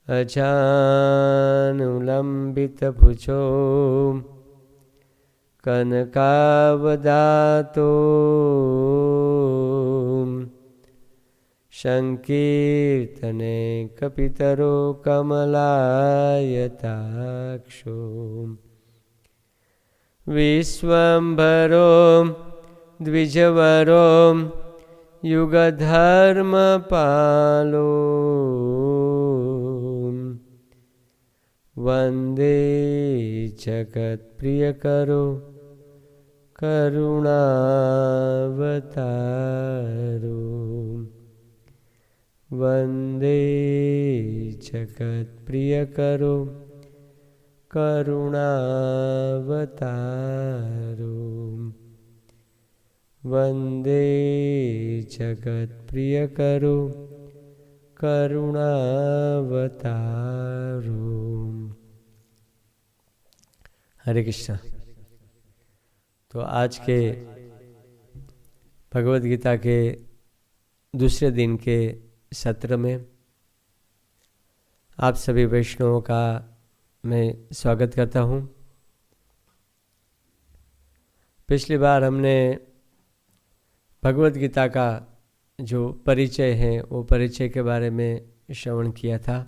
अजानुलम्बितभुजो कनकावदातो संकीर्तने कपितरो कमलायताक्षो विश्वम्भरो द्विजवरो युगधर्मपालो वन्दे जगत्प्रियकरो करुणावतारो वन्दे जगत्प्रियकरो करुणावतारो वन्दे जगत्प्रियकरो करुणावतारो। हरे कृष्णा। तो आज के भगवद गीता के दूसरे दिन के सत्र में आप सभी वैष्णवों का मैं स्वागत करता हूँ। पिछली बार हमने भगवद गीता का जो परिचय है वो परिचय के बारे में श्रवण किया था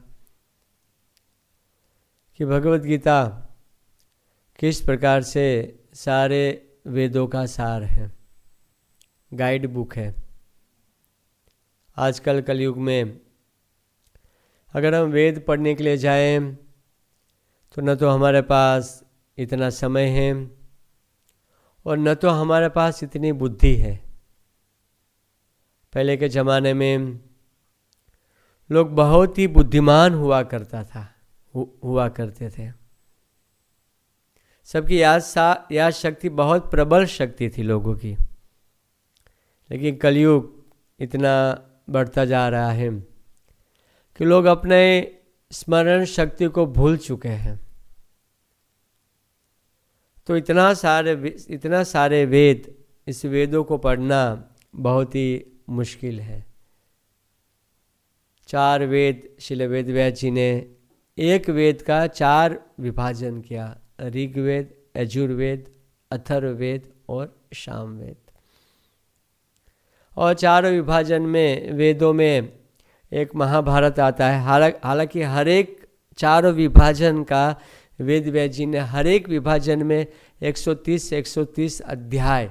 कि भगवद गीता किस प्रकार से सारे वेदों का सार है, गाइड बुक है। आजकल कलयुग में अगर हम वेद पढ़ने के लिए जाएं तो न तो हमारे पास इतना समय है और न तो हमारे पास इतनी बुद्धि है। पहले के ज़माने में लोग बहुत ही बुद्धिमान हुआ करते थे। सबकी याद शक्ति बहुत प्रबल शक्ति थी लोगों की। लेकिन कलयुग इतना बढ़ता जा रहा है कि लोग अपने स्मरण शक्ति को भूल चुके हैं। तो इतना सारे वेद, इस वेदों को पढ़ना बहुत ही मुश्किल है। 4 वेद श्रील वेदव्यास जी ने एक वेद का 4 विभाजन किया, ऋग्वेद, यजुर्वेद, अथर्ववेद और सामवेद। और 4 विभाजन में वेदों में एक महाभारत आता है। हालांकि हर एक 4 विभाजन का वेद व्यास जी ने हर एक विभाजन में 130 अध्याय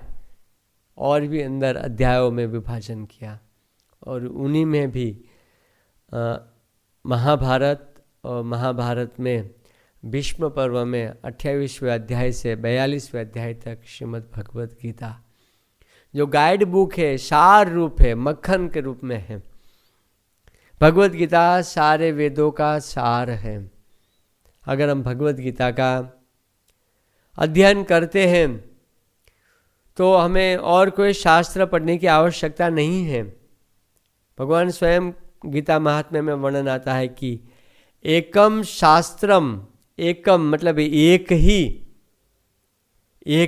और भी अंदर अध्यायों में विभाजन किया। और उन्हीं में भी महाभारत और महाभारत में भीष्म पर्व में 28वें अध्याय से 42वें अध्याय तक श्रीमद् भगवद गीता जो गाइड बुक है, सार रूप है, मक्खन के रूप में है। भगवद गीता सारे वेदों का सार है। अगर हम भगवद गीता का अध्ययन करते हैं तो हमें और कोई शास्त्र पढ़ने की आवश्यकता नहीं है। भगवान स्वयं गीता महात्म्य में वर्णन आता है कि एकम शास्त्रम, एकम मतलब एक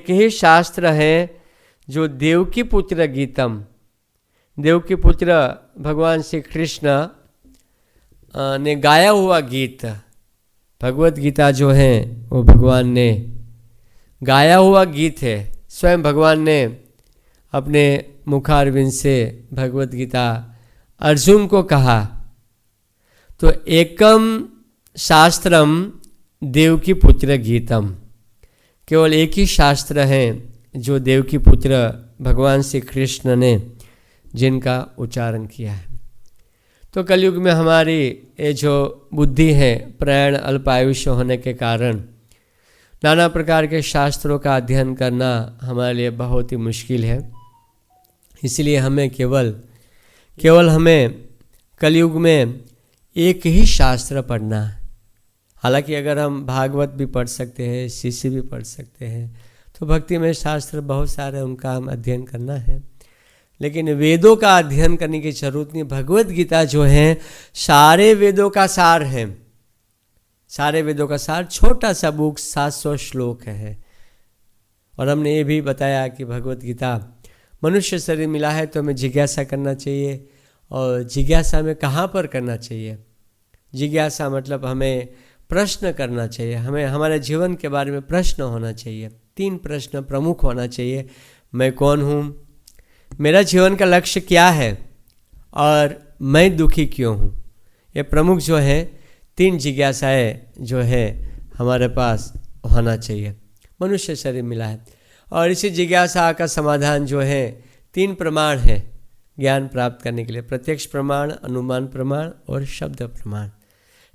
ही शास्त्र है जो देवकी पुत्र गीतम, देवकी पुत्र भगवान श्री कृष्ण ने गाया हुआ गीत। भगवद गीता जो है वो भगवान ने गाया हुआ गीत है। स्वयं भगवान ने अपने मुखारविंद से भगवद गीता अर्जुन को कहा। तो एकम शास्त्रम देवकी पुत्र गीतम, केवल एक ही शास्त्र है जो देवकी पुत्र भगवान श्री कृष्ण ने जिनका उच्चारण किया है। तो कलयुग में हमारी ये जो बुद्धि है, प्राण अल्पायुष्य होने के कारण नाना प्रकार के शास्त्रों का अध्ययन करना हमारे लिए बहुत ही मुश्किल है। इसलिए हमें केवल हमें कलयुग में एक ही शास्त्र पढ़ना है। हालांकि अगर हम भागवत भी पढ़ सकते हैं, शिष्य भी पढ़ सकते हैं, तो भक्ति में शास्त्र बहुत सारे उनका हम अध्ययन करना है। लेकिन वेदों का अध्ययन करने की जरूरत नहीं। भगवद गीता जो है सारे वेदों का सार है। सारे वेदों का सार, छोटा सा बुक, 700 श्लोक है। और हमने ये भी बताया कि भगवद गीता मनुष्य शरीर मिला है तो हमें जिज्ञासा करना चाहिए। और जिज्ञासा में कहाँ पर करना चाहिए? जिज्ञासा मतलब हमें प्रश्न करना चाहिए, हमें हमारे जीवन के बारे में प्रश्न होना चाहिए। 3 प्रश्न प्रमुख होना चाहिए। मैं कौन हूँ, मेरा जीवन का लक्ष्य क्या है, और मैं दुखी क्यों हूँ। ये प्रमुख जो है 3 जिज्ञासाएँ जो है हमारे पास होना चाहिए। मनुष्य शरीर मिला है और इसी जिज्ञासा का समाधान जो है 3 प्रमाण है ज्ञान प्राप्त करने के लिए, प्रत्यक्ष प्रमाण, अनुमान प्रमाण और शब्द प्रमाण।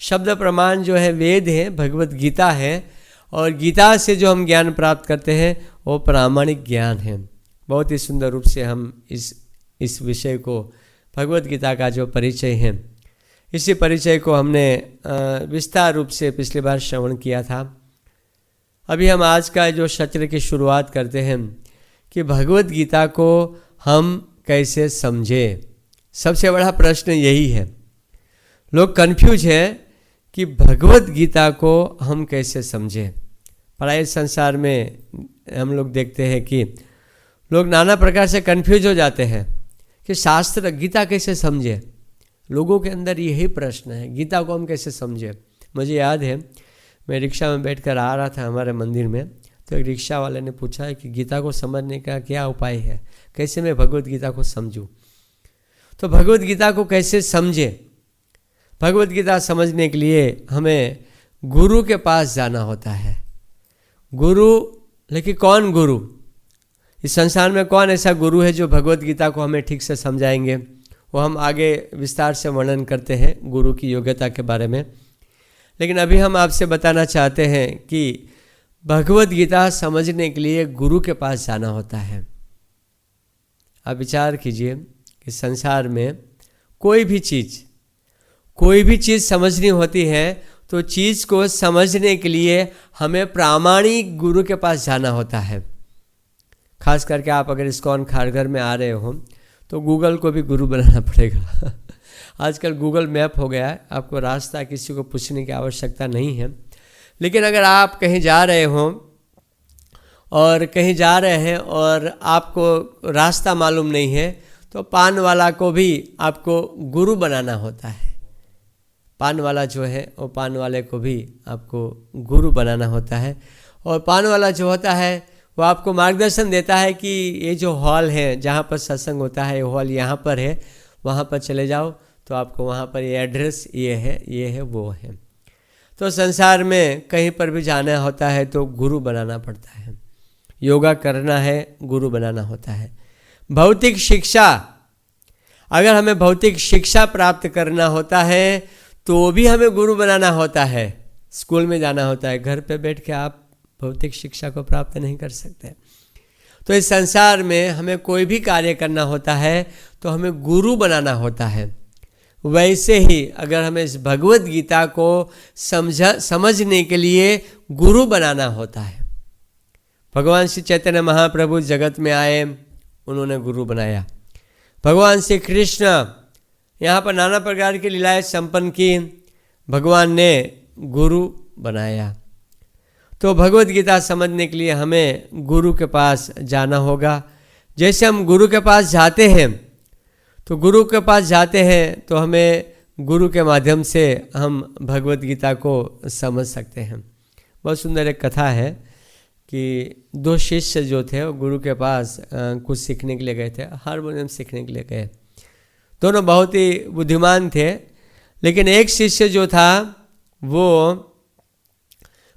शब्द प्रमाण जो है वेद है, भगवत गीता है, और गीता से जो हम ज्ञान प्राप्त करते हैं वो प्रामाणिक ज्ञान है। बहुत ही सुंदर रूप से हम इस विषय को, भगवत गीता का जो परिचय है, इसी परिचय को हमने विस्तार रूप से पिछली बार श्रवण किया था। अभी हम आज का जो सत्र की शुरुआत करते हैं कि भगवत गीता को हम कैसे समझें। सबसे बड़ा प्रश्न यही है, लोग कन्फ्यूज है कि भगवत गीता को हम कैसे समझें। पढ़ाई संसार में हम लोग देखते हैं कि लोग नाना प्रकार से कन्फ्यूज हो जाते हैं कि शास्त्र गीता कैसे समझे। लोगों के अंदर यही प्रश्न है, गीता को हम कैसे समझे। मुझे याद है मैं रिक्शा में बैठकर आ रहा था हमारे मंदिर में, तो एक रिक्शा वाले ने पूछा कि गीता को समझने का क्या उपाय है, कैसे मैं भगवत गीता को समझूं। तो भगवत गीता को कैसे समझे, भगवत गीता समझने के लिए हमें गुरु के पास जाना होता है। गुरु, लेकिन कौन गुरु? इस संसार में कौन ऐसा गुरु है जो भगवत गीता को हमें ठीक से समझाएंगे? वो हम आगे विस्तार से वर्णन करते हैं गुरु की योग्यता के बारे में। लेकिन अभी हम आपसे बताना चाहते हैं कि भगवत गीता समझने के लिए गुरु के पास जाना होता है। आप विचार कीजिए कि संसार में कोई भी चीज़ समझनी होती है तो चीज़ को समझने के लिए हमें प्रामाणिक गुरु के पास जाना होता है। खास करके आप अगर इस्कॉन खारघर में आ रहे हो तो गूगल को भी गुरु बनाना पड़ेगा। आजकल गूगल मैप हो गया है, आपको रास्ता किसी को पूछने की आवश्यकता नहीं है। लेकिन अगर आप कहीं जा रहे हो और कहीं जा रहे हैं और आपको रास्ता मालूम नहीं है तो पान वाला को भी आपको गुरु बनाना होता है। पान वाला जो है वो पान वाले को भी आपको गुरु बनाना होता है। और पान वाला जो होता है वो आपको मार्गदर्शन देता है कि ये जो हॉल है जहाँ पर सत्संग होता है, ये हॉल यहाँ पर है, वहाँ पर चले जाओ तो आपको वहाँ पर ये एड्रेस ये है वो है। तो संसार में कहीं पर भी जाना होता है तो गुरु बनाना पड़ता है। योगा करना है, गुरु बनाना होता है। भौतिक शिक्षा, अगर हमें भौतिक शिक्षा प्राप्त करना होता है तो भी हमें गुरु बनाना होता है। स्कूल में जाना होता है, घर पे बैठ के आप भौतिक शिक्षा को प्राप्त नहीं कर सकते। तो इस संसार में हमें कोई भी कार्य करना होता है तो हमें गुरु बनाना होता है। वैसे ही अगर हमें इस भगवत गीता को समझने के लिए गुरु बनाना होता है। भगवान श्री चैतन्य महाप्रभु जगत में आए, उन्होंने गुरु बनाया। भगवान श्री कृष्ण यहाँ पर नाना प्रकार की लीलाएं संपन्न की, भगवान ने गुरु बनाया। तो भगवत गीता समझने के लिए हमें गुरु के पास जाना होगा। जैसे हम गुरु के पास जाते हैं तो हमें गुरु के माध्यम से हम भगवत गीता को समझ सकते हैं। बहुत सुंदर एक कथा है कि 2 शिष्य जो थे वो गुरु के पास कुछ सीखने के लिए गए थे, हारमोनियम सीखने के लिए गए। दोनों बहुत ही बुद्धिमान थे, लेकिन एक शिष्य जो था वो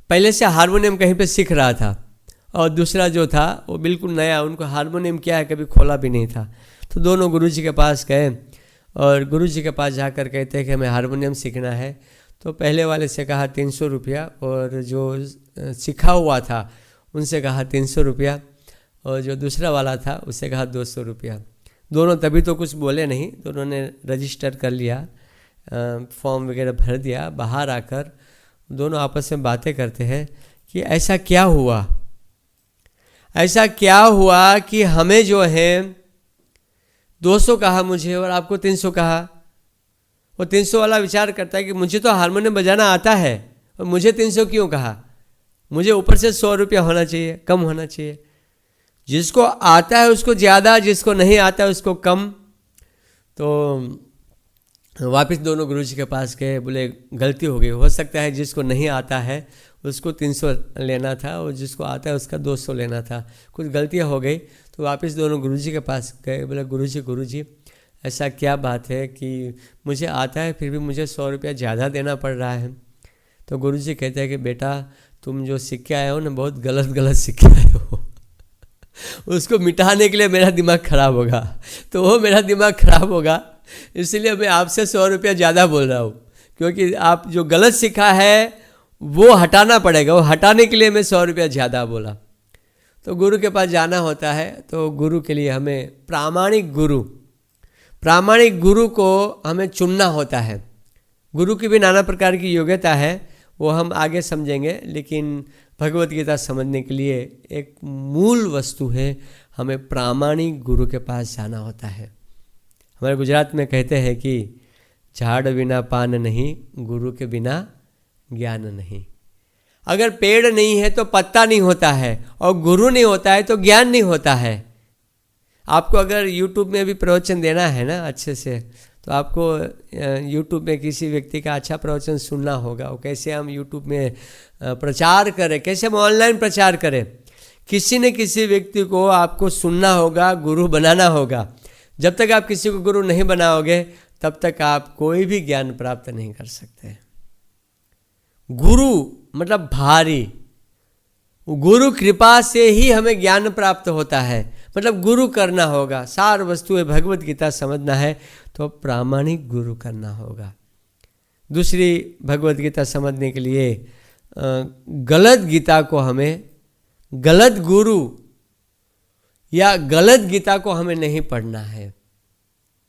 पहले से हारमोनियम कहीं पे सीख रहा था और दूसरा जो था वो बिल्कुल नया, उनको हारमोनियम क्या है कभी खोला भी नहीं था। तो दोनों गुरुजी के पास गए और गुरुजी के पास जाकर कहते हैं कि हमें हारमोनियम सीखना है। तो पहले वाले से कहा 300 रुपया और जो सीखा हुआ था उनसे कहा 300 रुपया और जो दूसरा वाला था उससे कहा 200 रुपया। दोनों तभी तो कुछ बोले नहीं, दोनों ने रजिस्टर कर लिया, फॉर्म वगैरह भर दिया। बाहर आकर दोनों आपस में बातें करते हैं कि ऐसा क्या हुआ कि हमें जो है 200 कहा मुझे और आपको 300 कहा। वो 300 वाला विचार करता है कि मुझे तो हारमोनियम बजाना आता है और मुझे 300 क्यों कहा, मुझे ऊपर से 100 रुपया होना चाहिए, कम होना चाहिए। जिसको आता है उसको ज़्यादा, जिसको नहीं आता है उसको कम। तो वापस दोनों गुरुजी के पास गए, बोले गलती हो गई, हो सकता है जिसको नहीं आता है उसको 300 लेना था और जिसको आता है उसका 200 लेना था, कुछ गलतियाँ हो गई। तो वापस दोनों गुरुजी के पास गए, बोले गुरुजी ऐसा क्या बात है कि मुझे आता है फिर भी मुझे 100 रुपया ज़्यादा देना पड़ रहा है। तो गुरुजी कहते हैं कि बेटा तुम जो सीख के आए हो ना, बहुत गलत सीख के आए हो उसको मिटाने के लिए मेरा दिमाग खराब होगा, तो वो मेरा दिमाग खराब होगा, इसलिए मैं आपसे 100 रुपया ज़्यादा बोल रहा हूँ, क्योंकि आप जो गलत सीखा है वो हटाना पड़ेगा, वो हटाने के लिए मैं 100 रुपया ज़्यादा बोला। तो गुरु के पास जाना होता है, तो गुरु के लिए हमें प्रामाणिक गुरु को हमें चुनना होता है। गुरु की भी नाना प्रकार की योग्यता है, वो हम आगे समझेंगे, लेकिन भगवत गीता समझने के लिए एक मूल वस्तु है, हमें प्रामाणिक गुरु के पास जाना होता है। हमारे गुजरात में कहते हैं कि झाड़ बिना पान नहीं, गुरु के बिना ज्ञान नहीं। अगर पेड़ नहीं है तो पत्ता नहीं होता है, और गुरु नहीं होता है तो ज्ञान नहीं होता है। आपको अगर YouTube में भी प्रवचन देना है ना अच्छे से, तो आपको YouTube में किसी व्यक्ति का अच्छा प्रवचन सुनना होगा, और कैसे हम YouTube में प्रचार करें, कैसे हम ऑनलाइन प्रचार करें, किसी न किसी व्यक्ति को आपको सुनना होगा, गुरु बनाना होगा। जब तक आप किसी को गुरु नहीं बनाओगे तब तक आप कोई भी ज्ञान प्राप्त नहीं कर सकते। गुरु मतलब भारी, गुरु कृपा से ही हमें ज्ञान प्राप्त होता है, मतलब गुरु करना होगा। सार वस्तु है भगवत गीता समझना है तो प्रामाणिक गुरु करना होगा। दूसरी भगवत गीता समझने के लिए गलत गीता को हमें, गलत गुरु या गलत गीता को हमें नहीं पढ़ना है।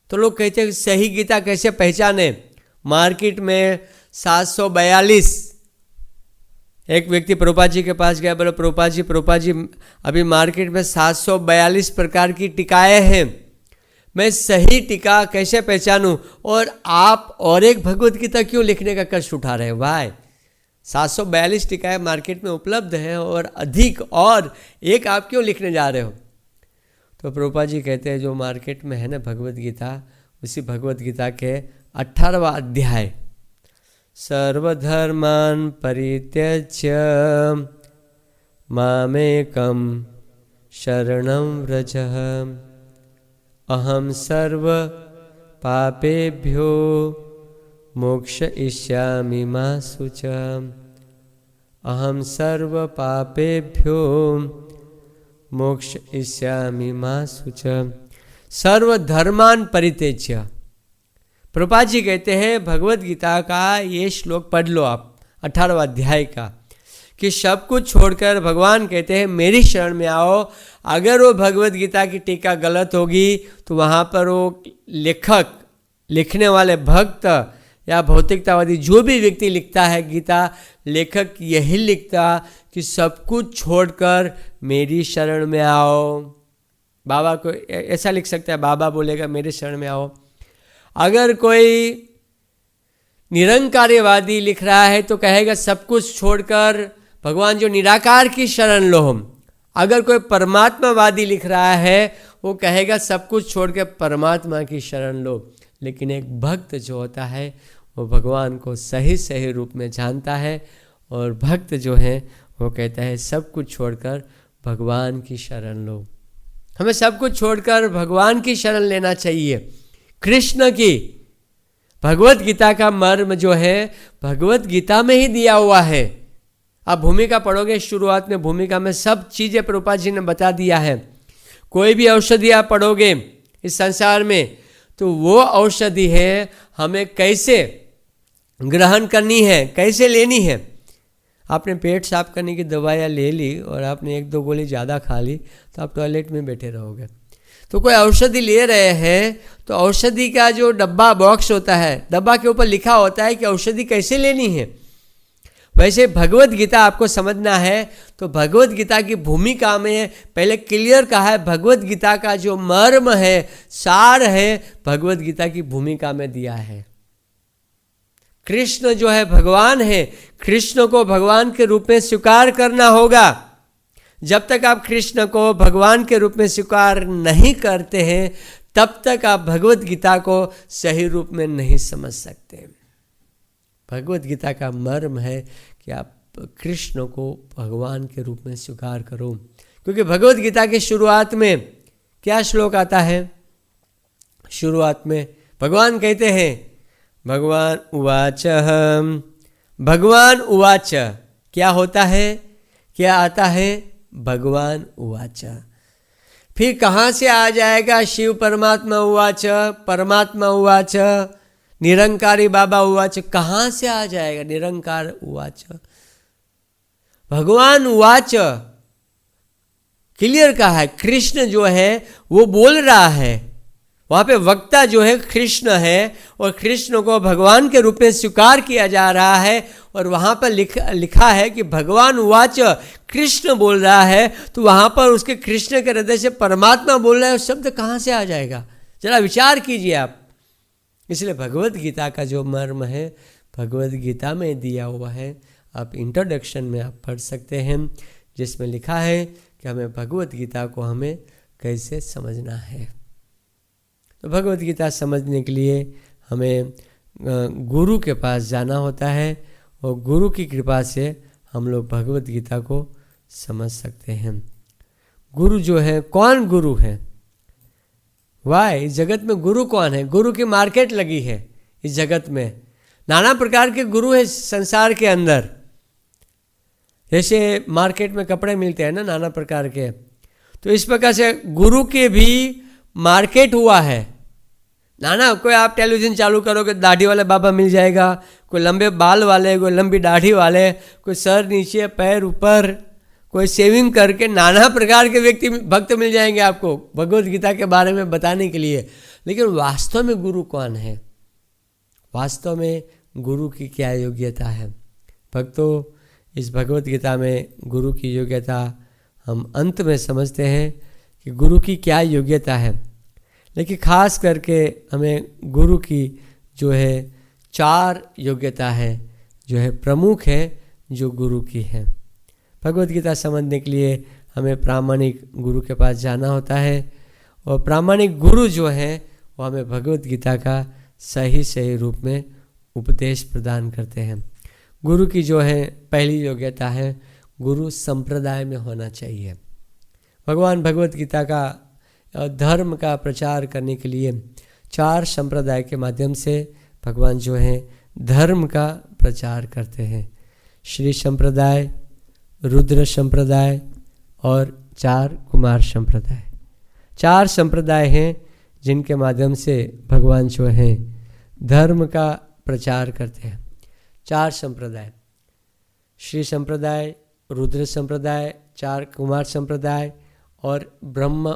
तो लोग कहते हैं सही गीता कैसे पहचाने। मार्केट में 742, एक व्यक्ति प्रभुपाद जी के पास गया, बोले प्रभुपाद जी अभी मार्केट में 742 प्रकार की टीकाएं हैं, मैं सही टीका कैसे पहचानूं, और आप और एक भगवत गीता क्यों लिखने का कष्ट उठा रहे हैं भाई। 742 टीकाएं मार्केट में उपलब्ध हैं और अधिक, और एक आप क्यों लिखने जा रहे हो। तो प्रभुपाद जी कहते हैं जो मार्केट में है ना भगवत गीता, उसी भगवत गीता के 18वां अध्याय, सर्वधर्मान् परित्यज्य मामेकं शरणं व्रज अहं सर्व पापेभ्यो मोक्षयिष्यामि मा शुचम्। अहं सर्व पापेभ्यो मोक्षयिष्यामि मा शुचम्। सर्वधर्मान् परित्यज्य। प्रभुपाद जी कहते हैं भगवत गीता का ये श्लोक पढ़ लो आप, 18वां अध्याय का, कि सब कुछ छोड़कर भगवान कहते हैं मेरी शरण में आओ। अगर वो भगवत गीता की टीका गलत होगी तो वहाँ पर वो लेखक, लिखने वाले भक्त या भौतिकतावादी जो भी व्यक्ति लिखता है गीता, लेखक यही लिखता कि सब कुछ छोड़कर मेरी शरण में आओ। बाबा को ऐसा लिख सकता है, बाबा बोलेगा मेरे शरण में आओ। अगर कोई निरंकार्यवादी लिख रहा है तो कहेगा सब कुछ छोड़कर भगवान जो निराकार की शरण लो हम। अगर कोई परमात्मावादी लिख रहा है वो कहेगा सब कुछ छोड़कर परमात्मा की शरण लो। लेकिन एक भक्त जो होता है वो भगवान को सही सही रूप में जानता है, और भक्त जो है वो कहता है सब कुछ छोड़कर भगवान की शरण लो। हमें सब कुछ छोड़कर भगवान की शरण लेना चाहिए, कृष्ण की। भगवत गीता का मर्म जो है भगवत गीता में ही दिया हुआ है। आप भूमिका पढ़ोगे, शुरुआत में भूमिका में सब चीज़ें प्रभुपाद जी ने बता दिया है। कोई भी औषधि आप पढ़ोगे इस संसार में तो वो औषधि है हमें कैसे ग्रहण करनी है, कैसे लेनी है। आपने पेट साफ करने की दवाइयाँ ले ली और आपने 1-2 गोली ज़्यादा खा ली तो आप टॉयलेट में बैठे रहोगे। तो कोई औषधि ले रहे हैं तो औषधि का जो डब्बा बॉक्स होता है, डब्बा के ऊपर लिखा होता है कि औषधि कैसे लेनी है। वैसे भगवत गीता आपको समझना है तो भगवत गीता की भूमिका में पहले क्लियर कहा है, भगवत गीता का जो मर्म है, सार है, भगवत गीता की भूमिका में दिया है। कृष्ण जो है भगवान है, कृष्ण को भगवान के रूप में स्वीकार करना होगा। जब तक आप कृष्ण को भगवान के रूप में स्वीकार नहीं करते हैं तब तक आप भगवत गीता को सही रूप में नहीं समझ सकते। भगवत गीता का मर्म है कि आप कृष्ण को भगवान के रूप में स्वीकार करो। क्योंकि भगवत गीता की शुरुआत में क्या श्लोक आता है? शुरुआत में भगवान कहते हैं, भगवान उवाच, भगवान उवाच क्या होता है, क्या आता है? भगवान उवाच। फिर कहाँ से आ जाएगा शिव परमात्मा उवाच, परमात्मा उवाच, निरंकारी बाबा उवाच? कहाँ से आ जाएगा निरंकार उवाच? भगवान उवाच क्लियर कहा है, कृष्ण जो है वो बोल रहा है। वहाँ पे वक्ता जो है कृष्ण है और कृष्ण को भगवान के रूप में स्वीकार किया जा रहा है। और वहाँ पर लिखा है कि भगवान उवाच, कृष्ण बोल रहा है, तो वहाँ पर उसके कृष्ण के हृदय से परमात्मा बोल रहा है, शब्द कहाँ से आ जाएगा? जरा विचार कीजिए आप। इसलिए भगवत गीता का जो मर्म है भगवत गीता में दिया हुआ है। आप इंट्रोडक्शन में आप पढ़ सकते हैं, जिसमें लिखा है कि हमें भगवत गीता को हमें कैसे समझना है। तो भगवत गीता समझने के लिए हमें गुरु के पास जाना होता है और गुरु की कृपा से हम लोग भगवत गीता को समझ सकते हैं। गुरु जो है, कौन गुरु है? वाई इस जगत में गुरु कौन है? गुरु की मार्केट लगी है इस जगत में। नाना प्रकार के गुरु है संसार के अंदर। जैसे मार्केट में कपड़े मिलते हैं ना नाना प्रकार के, तो इस प्रकार से गुरु के भी मार्केट हुआ है। नाना कोई आप टेलीविज़न चालू करोगे दाढ़ी वाले बाबा मिल जाएगा, कोई लंबे बाल वाले, कोई लंबी दाढ़ी वाले, कोई सर नीचे पैर ऊपर, कोई सेविंग करके, नाना प्रकार के व्यक्ति भक्त मिल जाएंगे आपको भगवत गीता के बारे में बताने के लिए। लेकिन वास्तव में गुरु कौन है? वास्तव में गुरु की क्या योग्यता है? भक्तों, इस भगवत गीता में गुरु की योग्यता हम अंत में समझते हैं कि गुरु की क्या योग्यता है। लेकिन खास करके हमें गुरु की जो है 4 योग्यता है, जो है प्रमुख है, जो गुरु की है। भगवत गीता समझने के लिए हमें प्रामाणिक गुरु के पास जाना होता है और प्रामाणिक गुरु जो है वो हमें भगवत गीता का सही रूप में उपदेश प्रदान करते हैं। गुरु की जो है पहली योग्यता है, गुरु संप्रदाय में होना चाहिए। भगवान भगवत गीता का धर्म का प्रचार करने के लिए 4 संप्रदाय के माध्यम से भगवान जो है धर्म का प्रचार करते हैं। श्री संप्रदाय, रुद्र संप्रदाय और 4 कुमार संप्रदाय। 4 संप्रदाय हैं जिनके माध्यम से भगवान जो हैं धर्म का प्रचार करते हैं। 4 संप्रदाय, श्री संप्रदाय, रुद्र संप्रदाय, 4 कुमार संप्रदाय और ब्रह्म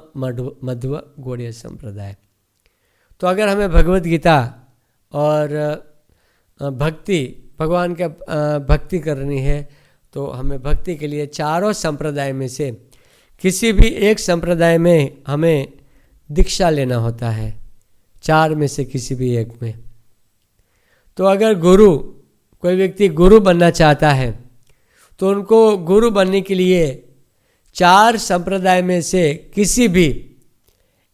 मध्व गौड़ीय संप्रदाय। तो अगर हमें भगवत गीता और भक्ति, भगवान का भक्ति करनी है तो हमें भक्ति के लिए 4 संप्रदाय में से किसी भी एक संप्रदाय में हमें दीक्षा लेना होता है, 4 में से किसी भी एक में। तो अगर कोई व्यक्ति गुरु बनना चाहता है तो उनको गुरु बनने के लिए 4 संप्रदाय में से किसी भी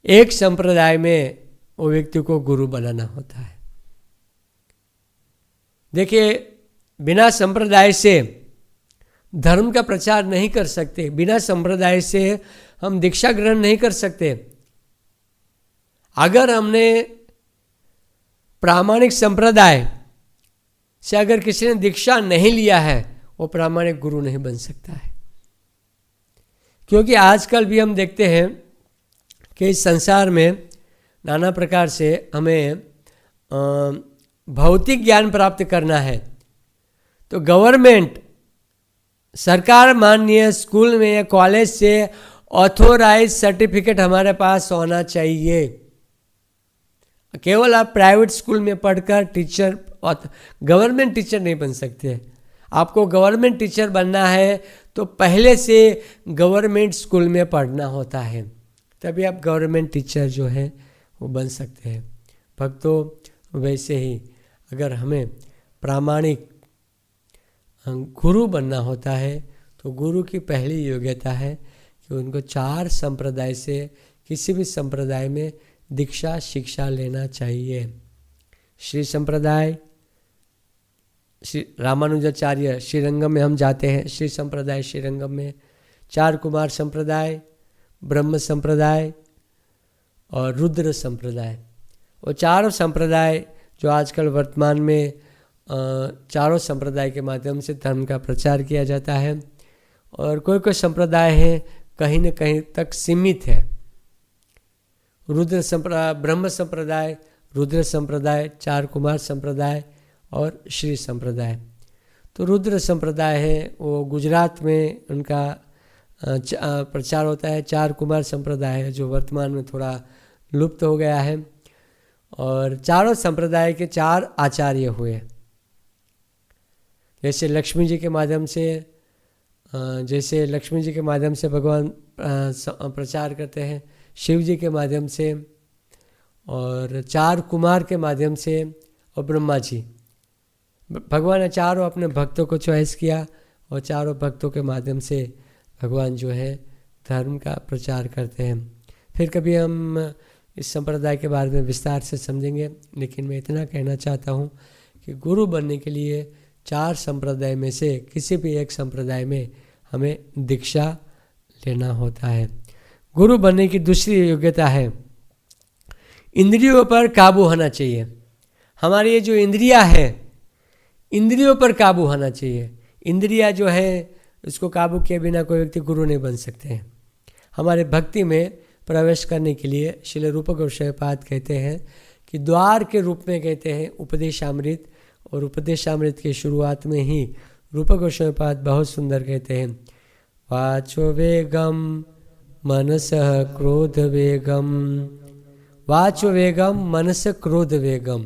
एक संप्रदाय में वो व्यक्ति को गुरु बनाना होता है। देखिए, बिना संप्रदाय से धर्म का प्रचार नहीं कर सकते, बिना संप्रदाय से हम दीक्षा ग्रहण नहीं कर सकते। अगर हमने प्रामाणिक संप्रदाय से अगर किसी ने दीक्षा नहीं लिया है, वो प्रामाणिक गुरु नहीं बन सकता है। क्योंकि आजकल भी हम देखते हैं कि इस संसार में नाना प्रकार से हमें भौतिक ज्ञान प्राप्त करना है तो गवर्नमेंट, सरकार माननीय स्कूल में या कॉलेज से ऑथोराइज सर्टिफिकेट हमारे पास होना चाहिए। केवल आप प्राइवेट स्कूल में पढ़कर टीचर, गवर्नमेंट टीचर नहीं बन सकते। आपको गवर्नमेंट टीचर बनना है तो पहले से गवर्नमेंट स्कूल में पढ़ना होता है, तभी आप गवर्नमेंट टीचर जो है वो बन सकते हैं। भक्तों, वैसे ही अगर हमें प्रामाणिक गुरु बनना होता है तो गुरु की पहली योग्यता है कि उनको 4 संप्रदाय से किसी भी संप्रदाय में दीक्षा शिक्षा लेना चाहिए। श्री संप्रदाय, श्री रामानुजाचार्य श्रीरंगम में हम जाते हैं, श्री संप्रदाय श्रीरंगम में 4 कुमार संप्रदाय, ब्रह्म संप्रदाय और रुद्र संप्रदाय, वो चारों संप्रदाय जो आजकल वर्तमान में चारों संप्रदाय के माध्यम से धर्म का प्रचार किया जाता है। और कोई कोई संप्रदाय हैं कहीं न कहीं तक सीमित है। रुद्र संप्रदाय, ब्रह्म संप्रदाय, रुद्र संप्रदाय, 4 कुमार संप्रदाय और श्री संप्रदाय। तो रुद्र संप्रदाय है वो गुजरात में उनका प्रचार होता है। 4 कुमार संप्रदाय है जो वर्तमान में थोड़ा लुप्त हो गया है। और चारों संप्रदाय के 4 आचार्य हुए, जैसे लक्ष्मी जी के माध्यम से भगवान प्रचार करते हैं, शिव जी के माध्यम से, और 4 कुमार के माध्यम से, और ब्रह्मा जी। भगवान ने चारों अपने भक्तों को चॉइस किया और चारों भक्तों के माध्यम से भगवान जो है धर्म का प्रचार करते हैं। फिर कभी हम इस संप्रदाय के बारे में विस्तार से समझेंगे, लेकिन मैं इतना कहना चाहता हूँ कि गुरु बनने के लिए 4 संप्रदाय में से किसी भी एक संप्रदाय में हमें दीक्षा लेना होता है। गुरु बनने की दूसरी योग्यता है इंद्रियों पर काबू होना चाहिए। हमारी ये जो इंद्रियां है, इंद्रियों पर काबू होना चाहिए। इंद्रियां जो है उसको काबू किए बिना कोई व्यक्ति गुरु नहीं बन सकते हैं। हमारे भक्ति में प्रवेश करने के लिए श्रील रूप गोस्वामी पाद कहते हैं कि द्वार के रूप में कहते हैं उपदेशामृत, और उपदेशामृत की शुरुआत में ही रूप गोस्वामी पाद बहुत सुंदर कहते हैं, वाचो वेगम मनसः क्रोध वेगम, वाचो वेगम मनस क्रोध वेगम।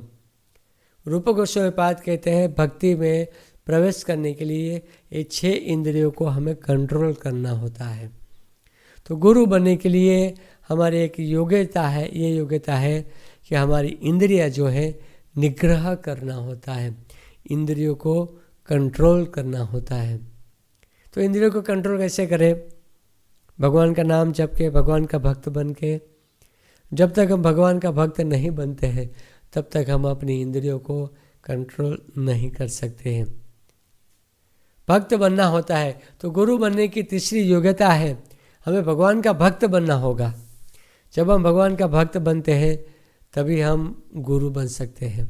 रूप गोस्वामी पाद कहते हैं भक्ति में प्रवेश करने के लिए ये 6 इंद्रियों को हमें कंट्रोल करना होता है। तो गुरु बनने के लिए हमारी एक योग्यता है, ये योग्यता है कि हमारी इंद्रियां जो है निग्रह करना होता है, इंद्रियों को कंट्रोल करना होता है। तो इंद्रियों को कंट्रोल कैसे करें? भगवान का नाम जप के, भगवान का भक्त बन के। जब तक हम भगवान का भक्त नहीं बनते हैं तब तक हम अपनी इंद्रियों को कंट्रोल नहीं कर सकते हैं। भक्त बनना होता है तो गुरु बनने की तीसरी योग्यता है हमें भगवान का भक्त बनना होगा। जब हम भगवान का भक्त बनते हैं तभी हम गुरु बन सकते हैं।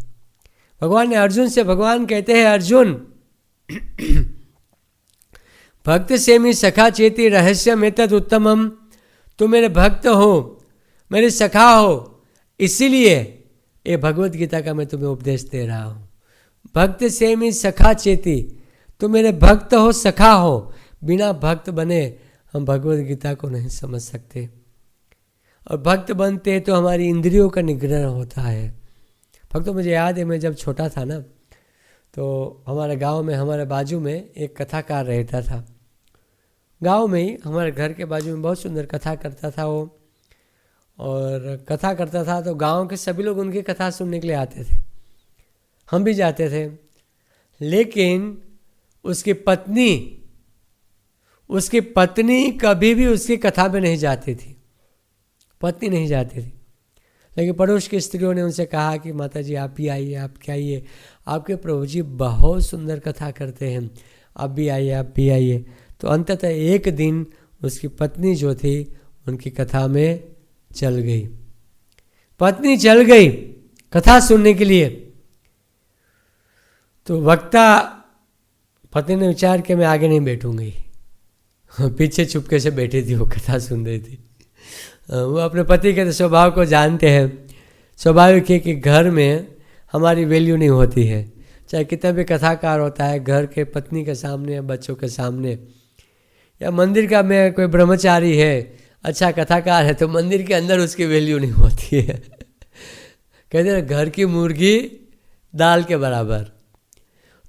भगवान ने अर्जुन से, भगवान कहते हैं अर्जुन भक्त से मी सखा चेती रहस्य में तद उत्तमम, तुम मेरे भक्त हो, मेरे सखा हो, इसीलिए ये भगवत गीता का मैं तुम्हें उपदेश दे रहा हूँ। भक्त से मी सखा चेती, तुम मेरे भक्त हो, सखा हो। बिना भक्त बने हम भगवत गीता को नहीं समझ सकते। और भक्त बनते हैं तो हमारी इंद्रियों का निग्रह होता है। भक्तों, मुझे याद है मैं जब छोटा था ना, तो हमारे गांव में, हमारे बाजू में एक कथाकार रहता था। गांव में ही हमारे घर के बाजू में बहुत सुंदर कथा करता था वो। और कथा करता था तो गांव के सभी लोग उनकी कथा सुनने के लिए आते थे, हम भी जाते थे। लेकिन उसकी पत्नी कभी भी उसकी कथा में नहीं जाती थी, पत्नी नहीं जाती थी। लेकिन पड़ोस की स्त्रियों ने उनसे कहा कि माता जी आप भी आइए, आप क्या आइए, आपके प्रभु जी बहुत सुंदर कथा करते हैं, आप भी आइए, आप भी आइए। तो अंततः एक दिन उसकी पत्नी जो थी उनकी कथा में चल गई। पत्नी चल गई कथा सुनने के लिए। तो वक्ता, पत्नी ने विचार किया मैं आगे नहीं बैठूंगी, पीछे चुपके से बैठी थी, वो कथा सुन रही थी। वो अपने पति के स्वभाव को जानते हैं। स्वाभाविक है कि घर में हमारी वैल्यू नहीं होती है, चाहे कितना भी कथाकार होता है, घर के पत्नी के सामने, बच्चों के सामने, या मंदिर का में कोई ब्रह्मचारी है, अच्छा कथाकार है, तो मंदिर के अंदर उसकी वैल्यू नहीं होती है। कहते हैं घर की मुर्गी दाल के बराबर।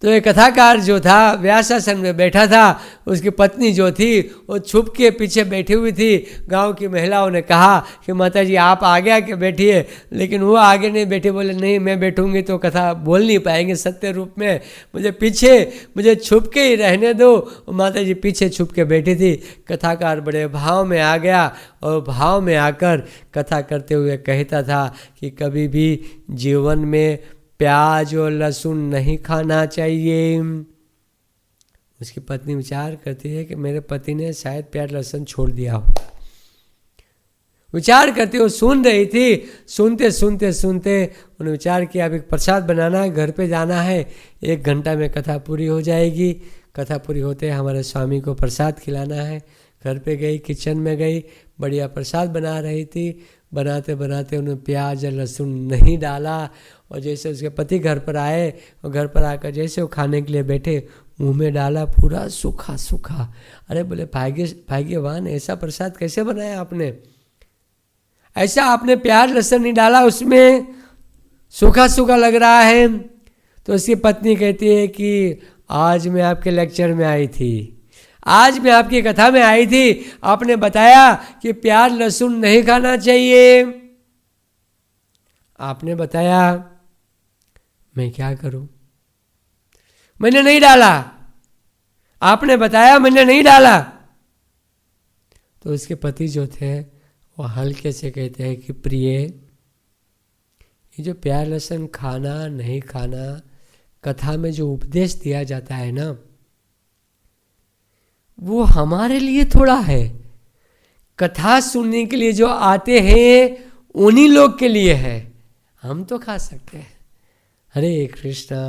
तो ये कथाकार जो था व्यासासन में बैठा था, उसकी पत्नी जो थी वो छुप के पीछे बैठी हुई थी। गांव की महिलाओं ने कहा कि माता जी आप आगे आके बैठिए, लेकिन वो आगे नहीं बैठे, बोले नहीं मैं बैठूंगी तो कथा बोल नहीं पाएंगे सत्य रूप में, मुझे छुप के ही रहने दो। माता जी पीछे छुप के बैठी थी। कथाकार बड़े भाव में आ गया और भाव में आकर कथा करते हुए कहता था कि कभी भी जीवन में प्याज और लहसुन नहीं खाना चाहिए। उसकी पत्नी विचार करती है कि मेरे पति ने शायद प्याज लहसुन छोड़ दिया हो। विचार करती हो, सुन रही थी। सुनते सुनते सुनते उन्होंने विचार किया अब एक प्रसाद बनाना है, घर पे जाना है, 1 घंटा में कथा पूरी हो जाएगी। कथा पूरी होते हमारे स्वामी को प्रसाद खिलाना है। घर पे गई, किचन में गई, बढ़िया प्रसाद बना रही थी। बनाते बनाते उन्होंने प्याज और लहसुन नहीं डाला, और जैसे उसके पति घर पर आए और घर पर आकर जैसे वो खाने के लिए बैठे, मुंह में डाला, पूरा सूखा सूखा। अरे बोले भाग्यवान, ऐसा प्रसाद कैसे बनाया आपने? ऐसा आपने प्याज लहसुन नहीं डाला, उसमें सूखा सूखा लग रहा है। तो उसकी पत्नी कहती है कि आज मैं आपके लेक्चर में आई थी, आज मैं आपकी कथा में आई थी, आपने बताया कि प्याज लहसुन नहीं खाना चाहिए। आपने बताया, मैं क्या करूं, मैंने नहीं डाला। आपने बताया, मैंने नहीं डाला। तो उसके पति जो थे वो हल्के से कहते हैं कि प्रिय, ये जो प्याज लहसुन खाना नहीं खाना कथा में जो उपदेश दिया जाता है ना, वो हमारे लिए थोड़ा है। कथा सुनने के लिए जो आते हैं उन्हीं लोग के लिए है, हम तो खा सकते हैं। हरे कृष्णा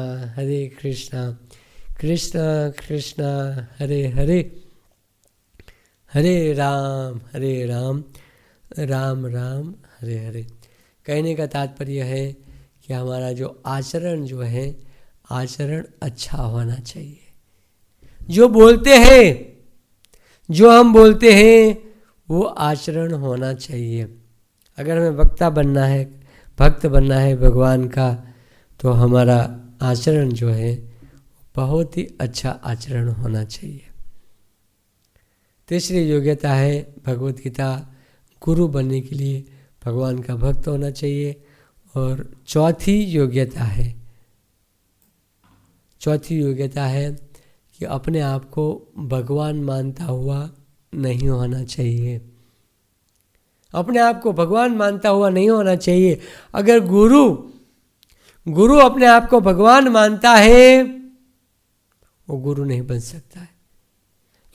कृष्णा कृष्णा हरे हरे, हरे राम राम राम हरे हरे। कहने का तात्पर्य है कि हमारा जो आचरण जो है, आचरण अच्छा होना चाहिए। जो बोलते हैं, जो हम बोलते हैं वो आचरण होना चाहिए। अगर हमें वक्ता बनना है, भक्त बनना है भगवान का, तो हमारा आचरण जो है बहुत ही अच्छा आचरण होना चाहिए। तीसरी योग्यता है भगवत गीता गुरु बनने के लिए भगवान का भक्त होना चाहिए। और चौथी योग्यता है कि अपने आप को भगवान मानता हुआ नहीं होना चाहिए। अपने आप को भगवान मानता हुआ नहीं होना चाहिए। अगर गुरु अपने आप को भगवान मानता है, वो गुरु नहीं बन सकता है,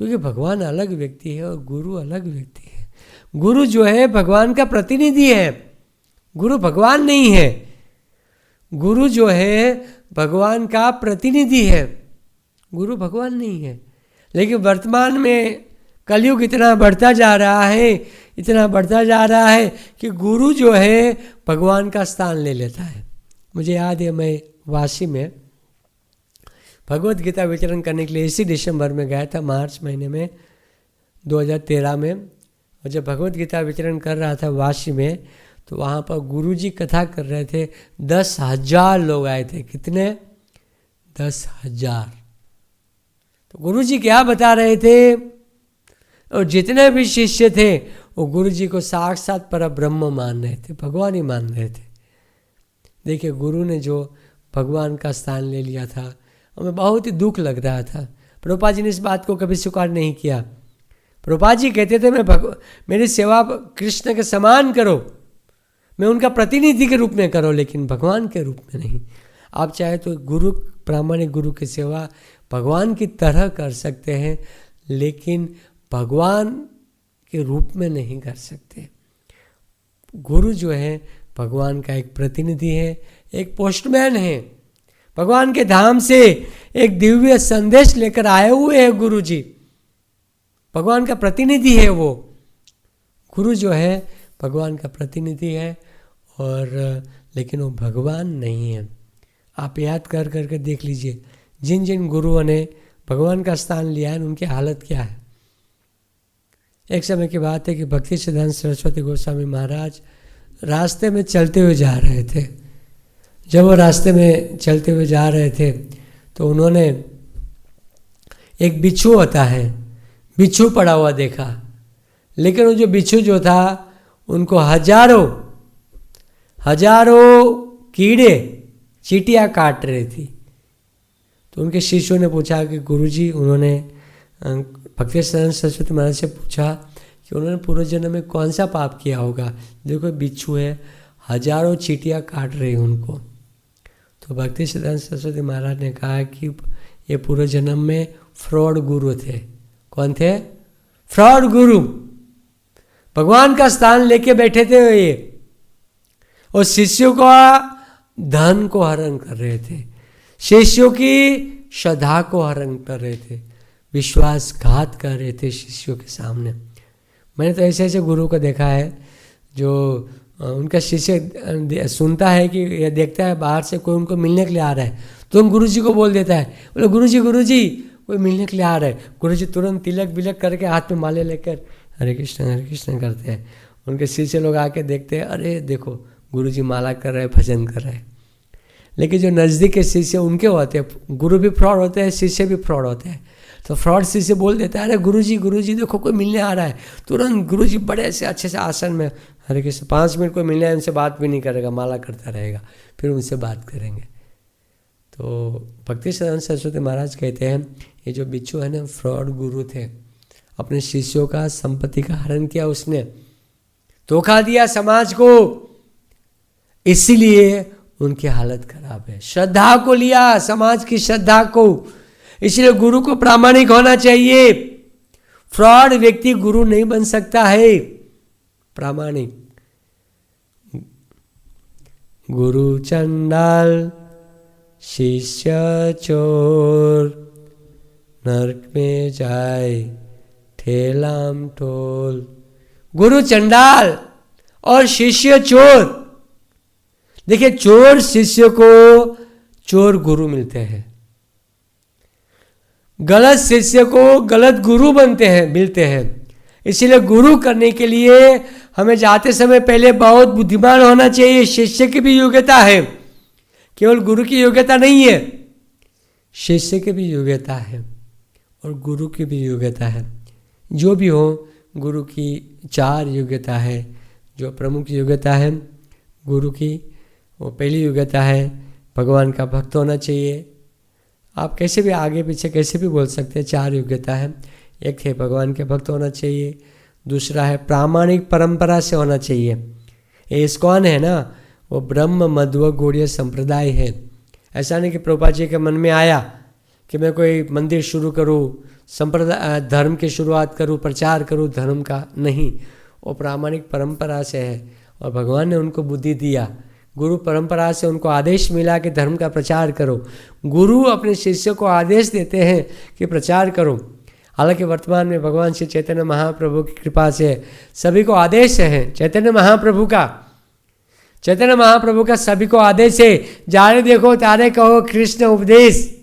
क्योंकि भगवान अलग व्यक्ति है और गुरु अलग व्यक्ति है। गुरु जो है भगवान का प्रतिनिधि है, गुरु भगवान नहीं है। गुरु जो है भगवान का प्रतिनिधि है, गुरु भगवान नहीं है। लेकिन वर्तमान में कलयुग इतना बढ़ता जा रहा है कि गुरु जो है भगवान का स्थान ले लेता है। मुझे याद है, मैं वाशी में भगवत गीता विचरण करने के लिए इसी दिसंबर में गया था, मार्च महीने में 2013 में। और जब भगवत गीता विचरण कर रहा था वाशी में, तो वहाँ पर गुरुजी कथा कर रहे थे। 10,000 लोग आए थे। कितने? 10,000। तो गुरुजी क्या बता रहे थे? और जितने भी शिष्य थे वो गुरुजी को साक्षात परब्रह्म मान रहे थे, भगवान ही मान रहे थे। देखिए, गुरु ने जो भगवान का स्थान ले लिया था, हमें बहुत ही दुख लग रहा था। प्रभुपाद जी ने इस बात को कभी स्वीकार नहीं किया। प्रभुपाद जी कहते थे मेरी सेवा कृष्ण के समान करो, मैं उनका प्रतिनिधि के रूप में करो, लेकिन भगवान के रूप में नहीं। आप चाहे तो गुरु, प्रामाणिक गुरु की सेवा भगवान की तरह कर सकते हैं, लेकिन भगवान के रूप में नहीं कर सकते। गुरु जो है भगवान का एक प्रतिनिधि है, एक पोस्टमैन है। भगवान के धाम से एक दिव्य संदेश लेकर आए हुए हैं गुरु जी, भगवान का प्रतिनिधि है वो। गुरु जो है भगवान का प्रतिनिधि है, और लेकिन वो भगवान नहीं है। आप याद कर करके देख लीजिए, जिन जिन गुरुओं ने भगवान का स्थान लिया है उनकी हालत क्या है। एक समय की बात है कि भक्ति सिद्धांत सरस्वती गोस्वामी महाराज रास्ते में चलते हुए जा रहे थे। जब वो रास्ते में चलते हुए जा रहे थे तो उन्होंने एक बिच्छू होता है, बिच्छू पड़ा हुआ देखा, लेकिन वो जो बिच्छू जो था उनको हजारों कीड़े चींटियाँ काट रही थी। तो उनके शिष्यों ने पूछा कि गुरुजी, उन्होंने भक्तिसिद्धांत सरस्वती महाराज से पूछा कि उन्होंने पूर्व जन्म में कौन सा पाप किया होगा, देखो बिच्छू है, हजारों चींटियाँ काट रही उनको। तो भक्तिसिद्धांत सरस्वती महाराज ने कहा कि ये पूर्व जन्म में फ्रॉड गुरु थे। कौन थे? फ्रॉड गुरु। भगवान का स्थान लेके बैठे थे ये, और शिष्यों का धन को हरण कर रहे थे, शिष्यों की श्रद्धा को हरण कर रहे थे, विश्वासघात कर रहे थे शिष्यों के सामने। मैंने तो ऐसे ऐसे गुरु को देखा है जो उनका शिष्य सुनता है कि यह देखता है बाहर से कोई उनको मिलने के लिए आ रहा है, तो गुरु जी को बोल देता है, बोले गुरु जी कोई मिलने के लिए आ रहा है। गुरु जी तुरंत तिलक बिलक करके हाथ में माले लेकर हरे कृष्ण करते हैं। उनके शिष्य लोग आके देखते हैं, अरे देखो गुरु जी माला कर रहे हैं, भजन कर रहे हैं। लेकिन जो नज़दीक के शिष्य उनके होते हैं, गुरु भी फ्रॉड होते हैं, शिष्य भी फ्रॉड होते हैं। तो फ्रॉड शिष्य बोल देता है, अरे गुरु जी देखो कोई मिलने आ रहा है। तुरंत गुरु जी बड़े से अच्छे से आसन में, हरे कृष्ण 5 मिनट कोई मिलने आए, उनसे बात भी नहीं करेगा, माला करता रहेगा, फिर उनसे बात करेंगे। तो भक्तिसिद्धांत सरस्वती महाराज कहते हैं ये जो बिच्छू है ना, फ्रॉड गुरु थे, अपने शिष्यों का संपत्ति का हरण किया, उसने धोखा दिया समाज को, इसीलिए उनकी हालत खराब है। श्रद्धा को लिया, समाज की श्रद्धा को, इसलिए गुरु को प्रामाणिक होना चाहिए। फ्रॉड व्यक्ति गुरु नहीं बन सकता है, प्रामाणिक। गुरु चंडाल शिष्य चोर, नरक में जाए ठेलाम ठोल। गुरु चंडाल और शिष्य चोर। देखिए, चोर शिष्य को चोर गुरु मिलते हैं, गलत शिष्य को गलत गुरु मिलते हैं। इसीलिए गुरु करने के लिए हमें जाते समय पहले बहुत बुद्धिमान होना चाहिए। शिष्य की भी योग्यता है, केवल गुरु की योग्यता नहीं है, शिष्य की भी योग्यता है और गुरु की भी योग्यता है। जो भी हो, गुरु की 4 योग्यता है। जो प्रमुख योग्यता है गुरु की, वो पहली योग्यता है भगवान का भक्त होना चाहिए। आप कैसे भी आगे पीछे कैसे भी बोल सकते हैं, 4 योग्यता है। एक है भगवान के भक्त होना चाहिए, दूसरा है प्रामाणिक परंपरा से होना चाहिए। ये इस्कॉन है ना, वो ब्रह्म मध्व गौड़ीय संप्रदाय है। ऐसा नहीं कि प्रभुपाद जी के मन में आया कि मैं कोई मंदिर शुरू करूँ, संप्रदाय धर्म की शुरुआत करूँ, प्रचार करूँ धर्म का, नहीं। वो प्रामाणिक परंपरा से है और भगवान ने उनको बुद्धि दिया। गुरु परंपरा से उनको आदेश मिला कि धर्म का प्रचार करो। गुरु अपने शिष्य को आदेश देते हैं कि प्रचार करो। हालांकि वर्तमान में भगवान श्री चैतन्य महाप्रभु की कृपा से सभी को आदेश है, चैतन्य महाप्रभु का सभी को आदेश है, जाने देखो तारे कहो कृष्ण उपदेश।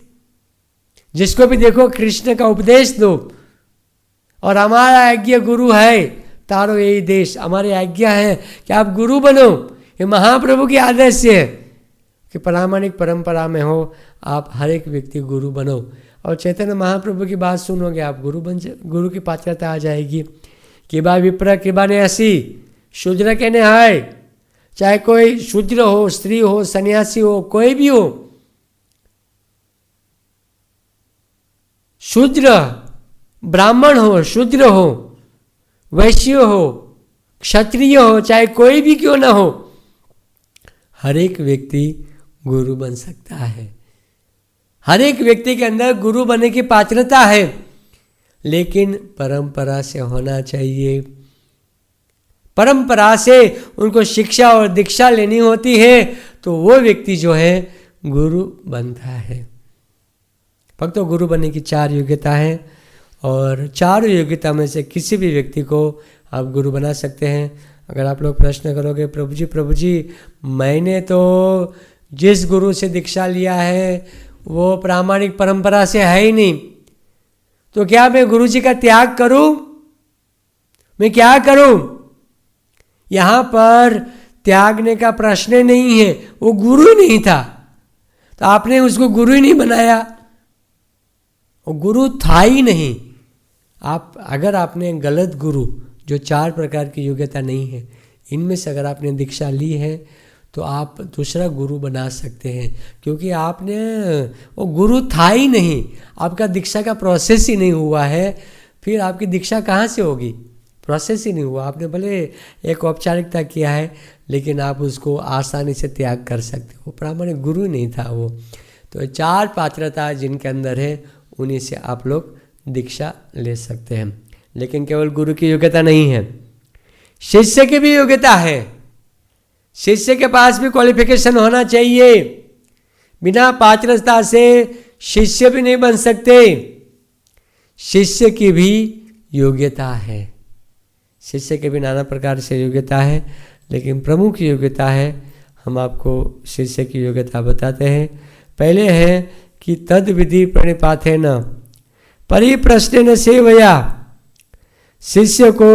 जिसको भी देखो कृष्ण का उपदेश दो। और हमारा आज्ञा गुरु है तारो यही देश। हमारी आज्ञा है कि आप गुरु बनो। ये महाप्रभु की आदेश से है कि प्रामाणिक परंपरा में हो, आप हर एक व्यक्ति गुरु बनो। और चैतन्य महाप्रभु की बात सुनोगे, आप गुरु की पात्रता आ जाएगी। किबा विप्र किबा ने हसी शूद्र कहने हाय। चाहे कोई शूद्र हो, स्त्री हो, सन्यासी हो, कोई भी हो, शूद्र ब्राह्मण हो, शूद्र हो, वैश्य हो, क्षत्रिय हो, चाहे कोई भी क्यों ना हो, हर एक व्यक्ति गुरु बन सकता है। हर एक व्यक्ति के अंदर गुरु बनने की पात्रता है, लेकिन परंपरा से होना चाहिए। परंपरा से उनको शिक्षा और दीक्षा लेनी होती है, तो वो व्यक्ति जो है गुरु बनता है। भक्तों, गुरु बनने की 4 योग्यता है और 4 योग्यता में से किसी भी व्यक्ति को आप गुरु बना सकते हैं। अगर आप लोग प्रश्न करोगे, प्रभु जी मैंने तो जिस गुरु से दीक्षा लिया है वो प्रामाणिक परंपरा से है ही नहीं, तो क्या मैं गुरु जी का त्याग करूं? मैं क्या करूं? यहां पर त्यागने का प्रश्न नहीं है, वो गुरु नहीं था तो आपने उसको गुरु ही नहीं बनाया। और गुरु था ही नहीं। आप अगर आपने गलत गुरु, जो 4 प्रकार की योग्यता नहीं है, इनमें से अगर आपने दीक्षा ली है तो आप दूसरा गुरु बना सकते हैं, क्योंकि आपने वो गुरु था ही नहीं, आपका दीक्षा का प्रोसेस ही नहीं हुआ है, फिर आपकी दीक्षा कहाँ से होगी? प्रोसेस ही नहीं हुआ। आपने भले एक औपचारिकता किया है, लेकिन आप उसको आसानी से त्याग कर सकते हो, प्रामाणिक गुरु नहीं था वो। तो 4 पात्रता जिनके अंदर है, उन्हीं से आप लोग दीक्षा ले सकते हैं। लेकिन केवल गुरु की योग्यता नहीं है, शिष्य की भी योग्यता है। शिष्य के पास भी क्वालिफिकेशन होना चाहिए। बिना पात्रता से शिष्य भी नहीं बन सकते। शिष्य की भी योग्यता है। शिष्य के भी नाना प्रकार से योग्यता है, लेकिन प्रमुख योग्यता है, हम आपको शिष्य की योग्यता बताते हैं। पहले है कि तद विधि प्रणिपातेन परिप्रश्नेन सेवया। शिष्य को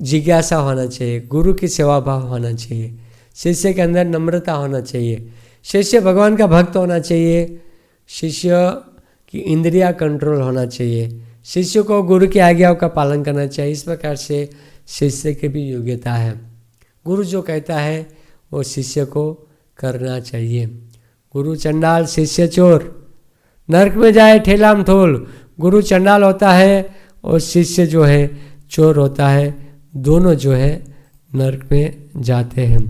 जिज्ञासा होना चाहिए, गुरु की सेवा भाव होना चाहिए, शिष्य के अंदर नम्रता होना चाहिए, शिष्य भगवान का भक्त होना चाहिए, शिष्य की इंद्रिया कंट्रोल होना चाहिए, शिष्य को गुरु की आज्ञाओं का पालन करना चाहिए। इस प्रकार से शिष्य की भी योग्यता है। गुरु जो कहता है वो शिष्य को करना चाहिए। गुरु चंडाल शिष्य चोर, नरक में जाए ठेलाम ठोल। गुरु चंडाल होता है और शिष्य जो है चोर होता है, दोनों जो है नरक में जाते हैं।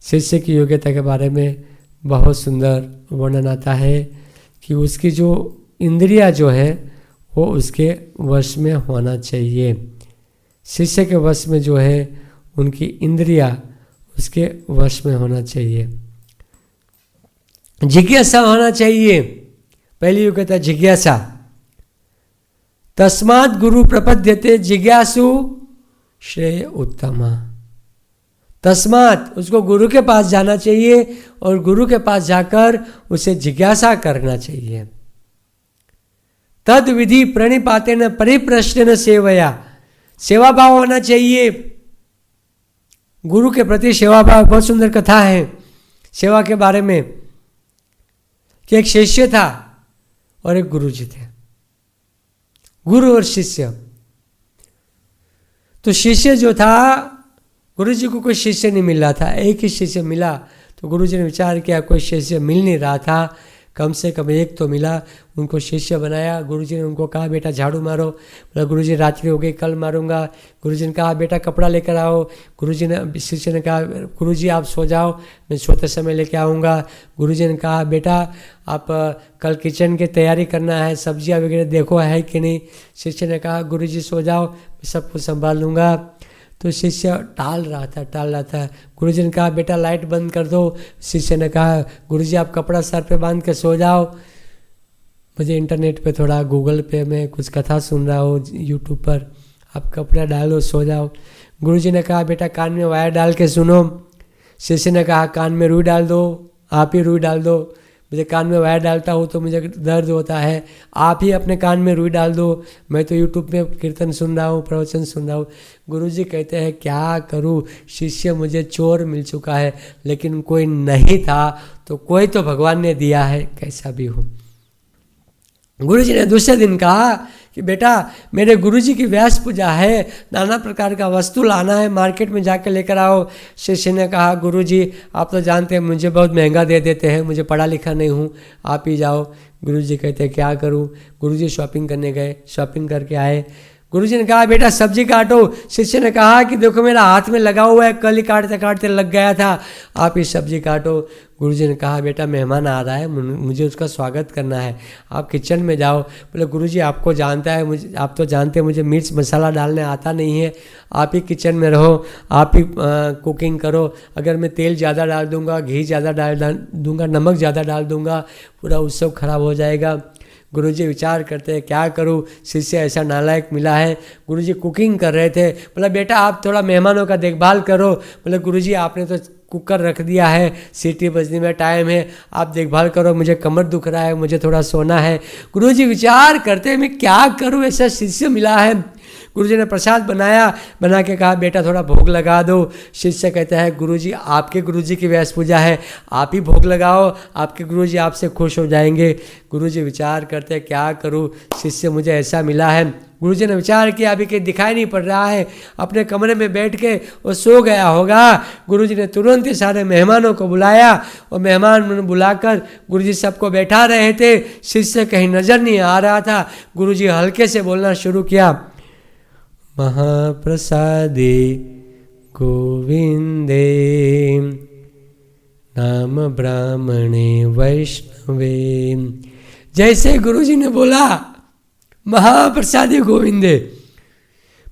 शिष्य की योग्यता के बारे में बहुत सुंदर वर्णन आता है कि उसकी जो इंद्रिया जो है वो उसके वश में होना चाहिए। शिष्य के वश में जो है उनकी इंद्रिया उसके वश में होना चाहिए। जिज्ञासा होना चाहिए। पहली योग्यता जिज्ञासा। तस्मात् गुरु प्रपद्यते जिज्ञासु श्रेय उत्तमा। तस्मात् उसको गुरु के पास जाना चाहिए और गुरु के पास जाकर उसे जिज्ञासा करना चाहिए। तद विधि प्रणिपातेन परिप्रश्नेन सेवया। सेवा भाव होना चाहिए। गुरु के प्रति सेवा भाव। बहुत सुंदर कथा है सेवा के बारे में कि एक शिष्य था और एक गुरु जी थे, गुरु और शिष्य। तो शिष्य जो था, गुरु जी को कोई शिष्य नहीं मिल रहा था, एक ही शिष्य मिला। तो गुरु जी ने विचार किया कोई शिष्य मिल नहीं रहा था, कम से कम एक तो मिला, उनको शिष्य बनाया। गुरुजी ने उनको कहा बेटा झाड़ू मारो। बोला गुरुजी रात्रि हो गई, कल मारूंगा। गुरुजी ने कहा बेटा कपड़ा लेकर आओ। गुरुजी ने, शिष्य ने कहा गुरुजी आप सो जाओ, मैं सोते समय लेके आऊँगा। गुरुजी ने कहा बेटा आप कल किचन की तैयारी करना है, सब्जियाँ वगैरह देखो है कि नहीं। शिष्य ने कहा गुरुजी सो जाओ, मैं सब कुछ संभाल लूँगा। तो शिष्य टाल रहा था। गुरुजी ने कहा बेटा लाइट बंद कर दो। शिष्य ने कहा गुरुजी आप कपड़ा सर पे बांध के सो जाओ, मुझे इंटरनेट पे थोड़ा गूगल पे में कुछ कथा सुन रहा हो यूट्यूब पर, आप कपड़ा डालो सो जाओ। गुरुजी ने कहा बेटा कान में वायर डाल के सुनो। शिष्य ने कहा कान में रुई डाल दो, आप ही रुई डाल दो, मुझे कान में वायर डालता हूँ तो मुझे दर्द होता है, आप ही अपने कान में रुई डाल दो, मैं तो यूट्यूब में कीर्तन सुन रहा हूँ, प्रवचन सुन रहा हूँ। गुरुजी कहते हैं क्या करूँ, शिष्य मुझे चोर मिल चुका है, लेकिन कोई नहीं था तो कोई तो भगवान ने दिया है, कैसा भी हो। गुरुजी ने दूसरे दिन कहा कि बेटा मेरे गुरुजी की व्यास पूजा है, नाना प्रकार का वस्तु लाना है, मार्केट में जाकर लेकर आओ। शिष्य ने कहा गुरुजी आप तो जानते हैं मुझे बहुत महंगा दे देते हैं, मुझे पढ़ा लिखा नहीं हूँ, आप ही जाओ। गुरुजी कहते हैं क्या करूँ। गुरुजी शॉपिंग करने गए, शॉपिंग करके आए। गुरुजी ने कहा बेटा सब्जी काटो। शिष्य ने कहा कि देखो मेरा हाथ में लगा हुआ है, कल ही काटते काटते लग गया था, आप ही सब्जी काटो। गुरुजी ने कहा बेटा मेहमान आ रहा है, मुझे उसका स्वागत करना है, आप किचन में जाओ। बोले गुरुजी आपको जानता है, मुझे आप तो जानते हैं मुझे मिर्च मसाला डालने आता नहीं है, आप ही किचन में रहो, आप ही कुकिंग करो। अगर मैं तेल ज़्यादा डाल दूंगा, घी ज़्यादा डाल दूंगा, नमक ज़्यादा डाल दूंगा, पूरा उत्सव खराब हो जाएगा। गुरुजी विचार करते हैं क्या करूं, शिष्य ऐसा नालायक मिला है। गुरुजी कुकिंग कर रहे थे। बोला बेटा आप थोड़ा मेहमानों का देखभाल करो। बोले गुरुजी आपने तो कुकर रख दिया है, सीटी बजने में टाइम है, आप देखभाल करो, मुझे कमर दुख रहा है, मुझे थोड़ा सोना है। गुरुजी विचार करते हैं मैं क्या करूं, ऐसा शिष्य मिला है। गुरुजी ने प्रसाद बना के कहा बेटा थोड़ा भोग लगा दो। शिष्य कहता है गुरुजी आपके गुरुजी की व्यास पूजा है, आप ही भोग लगाओ, आपके गुरुजी आपसे खुश हो जाएंगे। गुरुजी विचार करते हैं क्या करूं, शिष्य मुझे ऐसा मिला है। गुरुजी ने विचार किया अभी कहीं दिखाई नहीं पड़ रहा है, अपने कमरे में बैठ के वो सो गया होगा। गुरुजी ने तुरंत ही सारे मेहमानों को बुलाया और मेहमान बुलाकर गुरुजी सबको बैठा रहे थे। शिष्य कहीं नजर नहीं आ रहा था। गुरुजी हल्के से बोलना शुरू किया, महाप्रसादे गोविंदे नाम ब्राह्मणे वैष्णवे। जैसे गुरुजी ने बोला महाप्रसादी गोविंदे,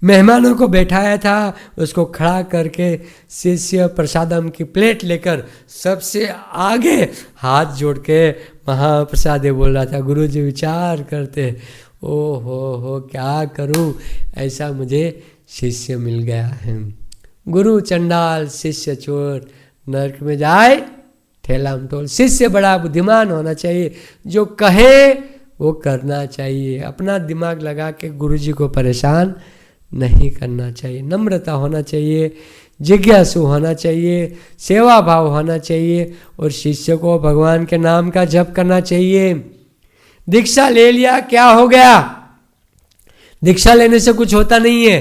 मेहमानों को बैठाया था, उसको खड़ा करके शिष्य प्रसादम की प्लेट लेकर सबसे आगे हाथ जोड़ के महाप्रसादे बोल रहा था। गुरुजी विचार करते ओ हो क्या करूं, ऐसा मुझे शिष्य मिल गया है। गुरु चंडाल शिष्य चोर, नरक में जाए ठेला मटोल। शिष्य बड़ा बुद्धिमान होना चाहिए, जो कहे वो करना चाहिए। अपना दिमाग लगा के गुरुजी को परेशान नहीं करना चाहिए। नम्रता होना चाहिए, जिज्ञासु होना चाहिए, सेवा भाव होना चाहिए और शिष्य को भगवान के नाम का जप करना चाहिए। दीक्षा ले लिया क्या हो गया, दीक्षा लेने से कुछ होता नहीं है।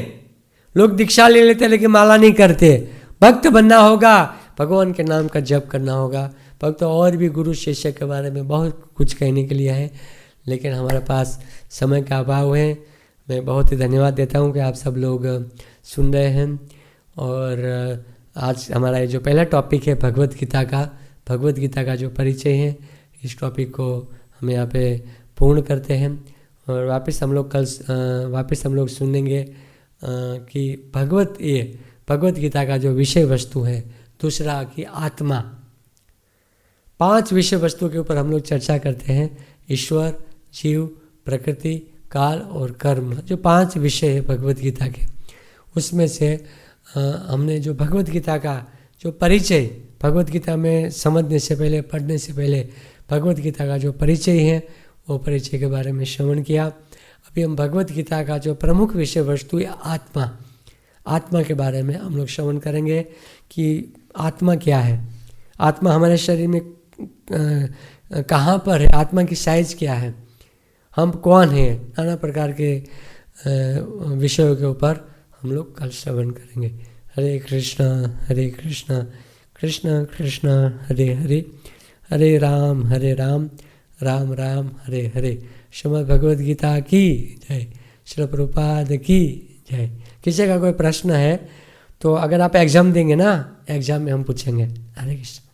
लोग दीक्षा ले लेते लेकिन माला नहीं करते। भक्त बनना होगा, भगवान के नाम का जप करना होगा। भक्त और भी गुरु शिष्य के बारे में बहुत कुछ कहने के लिए है, लेकिन हमारे पास समय का अभाव है। मैं बहुत ही धन्यवाद देता हूँ कि आप सब लोग सुन रहे हैं। और आज हमारा ये जो पहला टॉपिक है भगवत गीता का जो परिचय है, इस टॉपिक को हम यहाँ पे पूर्ण करते हैं। और वापस हम लोग सुनेंगे कि भगवत गीता का जो विषय वस्तु है, दूसरा कि आत्मा। 5 विषय वस्तु के ऊपर हम लोग चर्चा करते हैं, ईश्वर, जीव, प्रकृति, काल और कर्म। जो 5 विषय है भगवत गीता के, उसमें से हमने जो भगवत गीता का जो परिचय, भगवत गीता में समझने से पहले, पढ़ने से पहले भगवत गीता का जो परिचय है, वो परिचय के बारे में श्रवण किया। अभी हम भगवत गीता का जो प्रमुख विषय वस्तु है आत्मा के बारे में हम लोग श्रवण करेंगे कि आत्मा क्या है, आत्मा हमारे शरीर में कहाँ पर है, आत्मा की साइज क्या है, हम कौन हैं, नाना प्रकार के विषयों के ऊपर हम लोग कल श्रवण करेंगे। हरे कृष्णा कृष्ण कृष्ण हरे हरे, हरे राम राम राम हरे हरे। श्रीमद् भगवद गीता की जय, श्री प्रभुपाद की जय। किसी का कोई प्रश्न है तो अगर आप एग्ज़ाम देंगे ना, एग्ज़ाम में हम पूछेंगे। हरे कृष्ण।